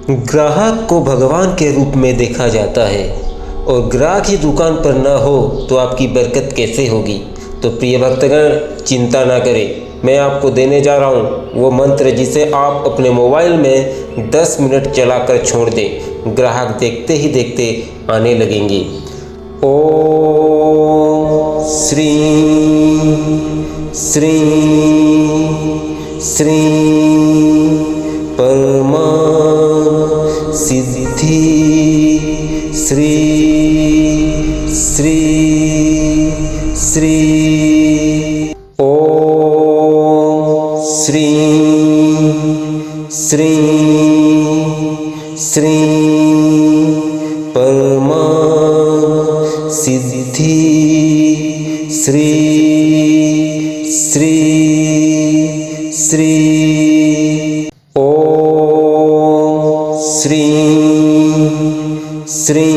ग्राहक को भगवान के रूप में देखा जाता है और ग्राहक ही दुकान पर ना हो तो आपकी बरकत कैसे होगी। तो प्रिय भक्तगण, चिंता ना करें, मैं आपको देने जा रहा हूँ वो मंत्र जिसे आप अपने मोबाइल में 10 मिनट चलाकर छोड़ दें। ग्राहक देखते ही देखते आने लगेंगे। ओम श्री श्री श्री परमा सिद्धि श्री श्री श्री ओम श्री श्री श्री परमा सिद्धि श्री श्री श्री ओम श्री श्री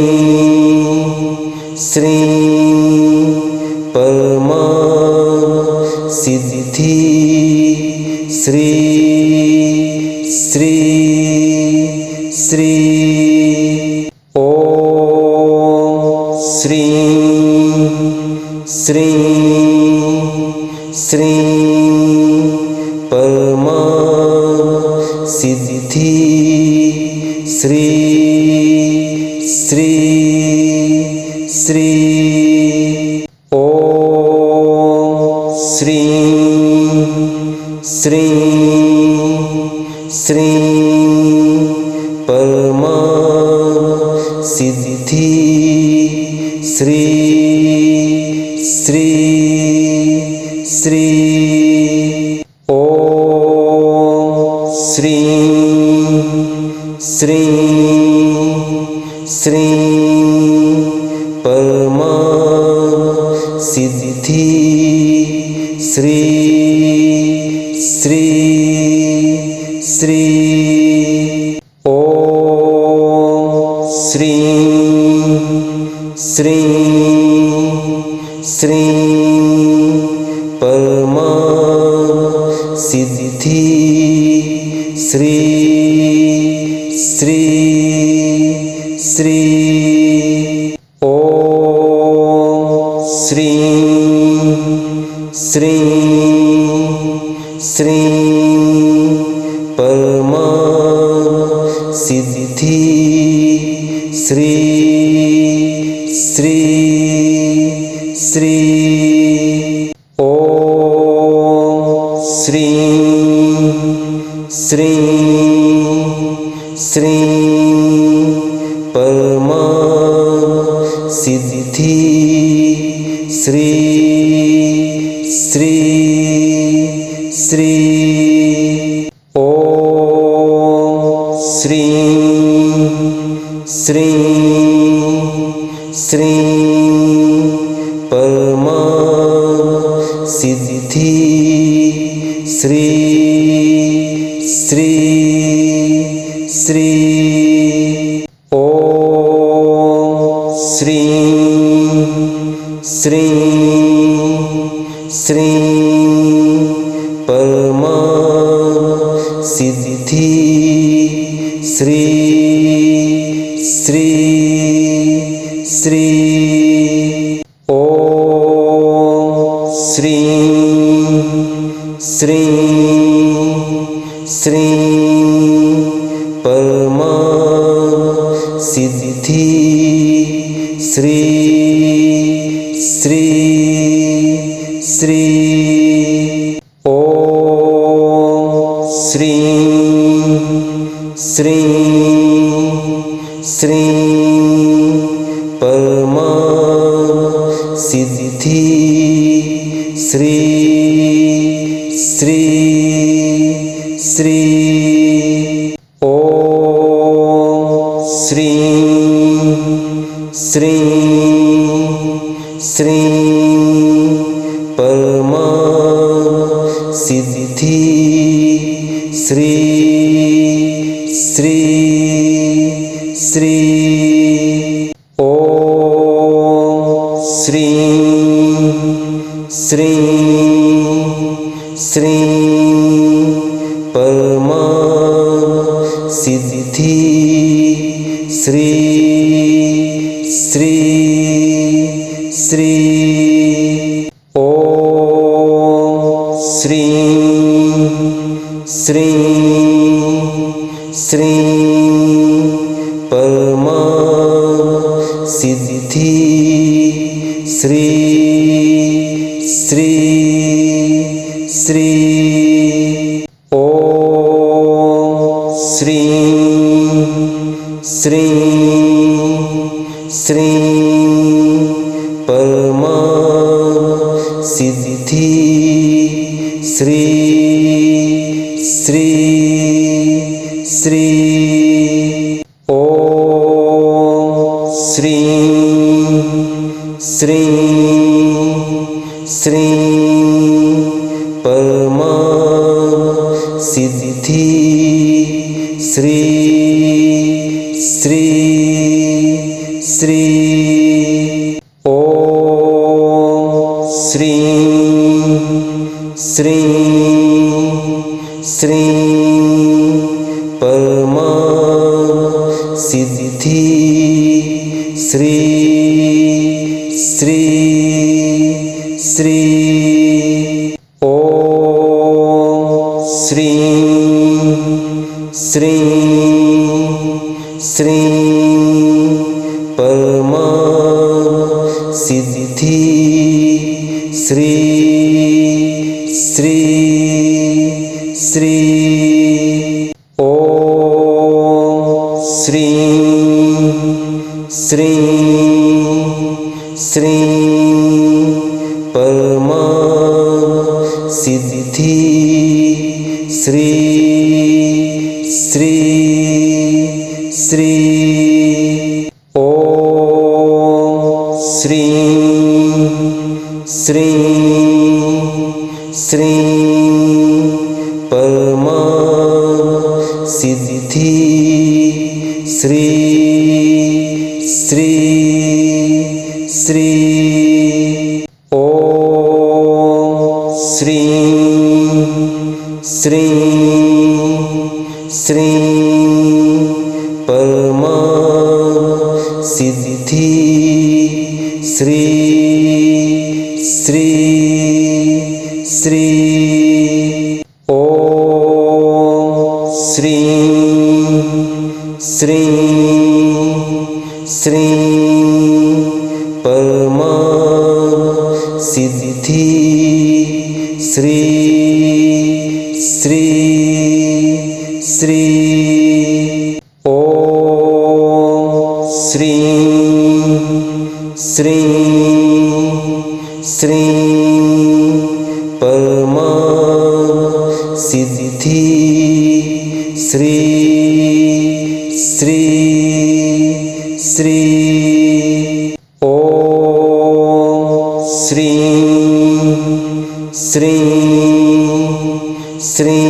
श्री परमा सिद्धि श्री श्री श्री ओम श्री श्री श्री परमा सिद्धि श्री श्री श्री ओम श्री श्री श्री परमा सिद्धि श्री श्री श्री ओम श्री श्री श्री परमा सिद्धि श्री श्री श्री ओम श्री श्री श्री परमा सिद्धि श्री श्री श्री ओम श्री श्री श्री परमा सिद्धि श्री श्री श्री ओम श्री श्री श्री परमा सिद्धि श्री श्री श्री ओम श्री श्री श्री परमा सिद्धि श्री श्री श्री ओम श्री श्री श्री परमा सिद्धि श्री श्री श्री ओम श्री श्री श्री परमा सिद्धि श्री श्री श्री ओम श्री श्री श्री परमा सिद्धि श्री श्री श्री ओम श्री श्री श्री परमा सिद्धि श्री श्री श्री ओम श्री श्री श्री परमा सिद्धि श्री श्री श्री। ओम श्री श्री श्री परमा सिद्धि श्री श्री श्री। ओम श्री श्री श्री परमा सिद्धि श्री श्री श्री। ओम श्री श्री श्री परमा सिद्धि श्री श्री श्री। ओम श्री श्री श्री परमा सिद्धि श्री श्री श्री। ओम श्री श्री श्री परमा सिद्धि श्री श्री श्री। ओम श्री श्री श्री परमा सिद्धि श्री श्री श्री। ओम श्री श्री श्री परमा सिद्धि श्री श्री श्री। ओम श्री श्री श्री परमा सिद्धि श्री श्री श्री। ओम श्री श्री श्री परमा सिद्धि श्री श्री श्री। ओम श्री श्री श्री परमा सिद्धि श्री श्री श्री। ओम श्री श्री श्री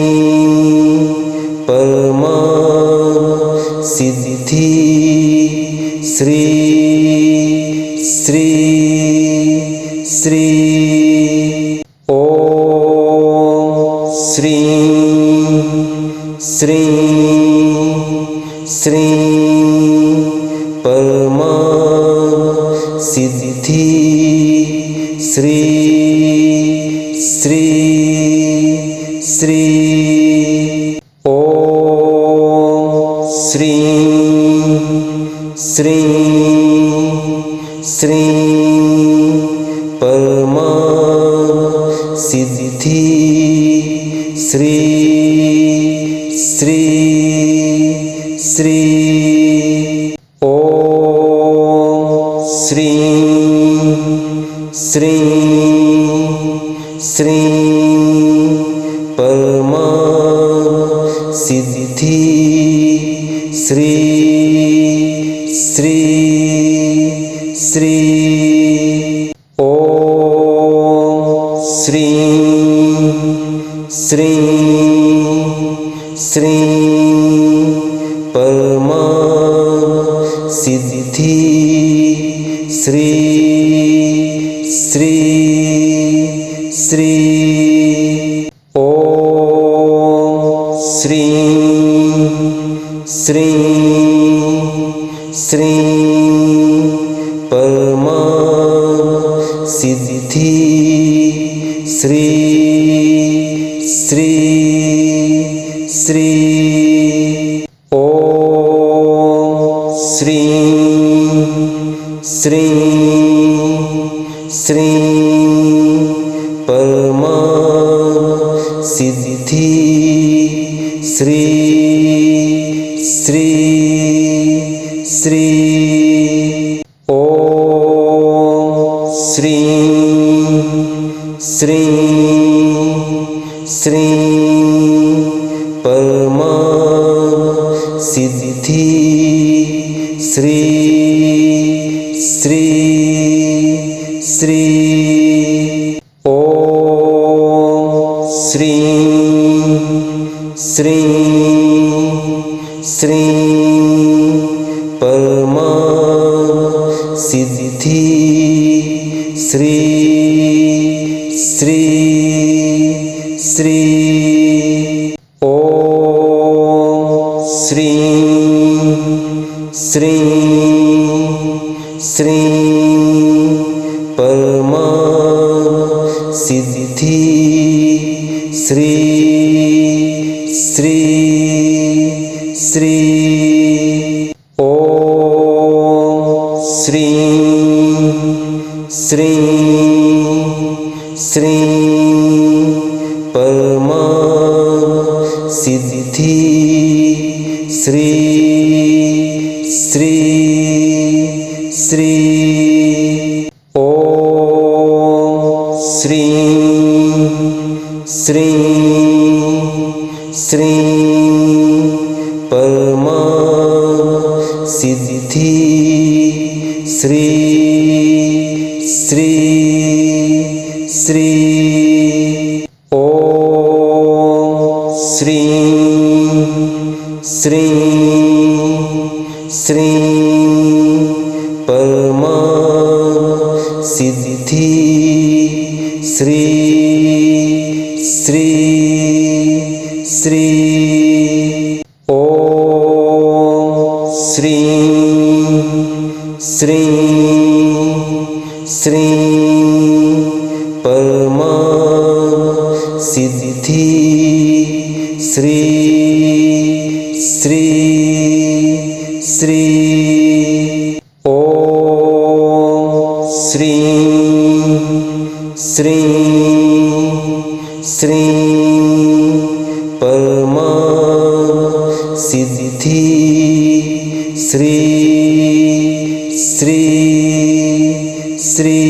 परमा सिद्धि श्री श्री श्री। ओम श्री श्री श्री परमा सिद्धि श्री श्री श्री। ओम श्री श्री श्री परमा सिद्धि श्री श्री श्री। ओम श्री श्री श्री परमा सिद्धि श्री श्री श्री। ओम श्री श्री श्री परमा सिद्धि श्री श्री श्री। ओम श्री श्री श्री परमा सिद्धि श्री श्री श्री ओम श्री श्री श्री परमा सिद्धि श्री श्री श्री ओम श्री श्री श्री परमा सिद्धि श्री श्री श्री ओम श्री श्री श्री परमा सिद्धि श्री श्री श्री ओम श्री श्री श्री परमा सिद्धि श्री श्री श्री ओम श्री श्री श्री परमा सिद्धि श्री श्री श्री ओम श्री श्री श्री परमा सिद्धि श्री श्री श्री ओम श्री श्री श्री परमा सिद्धि श्री श्री श्री ओम श्री श्री श्री परमा सिद्धि श्री श्री श्री ओम श्री श्री श्री परमा सिद्धि श्री श्री श्री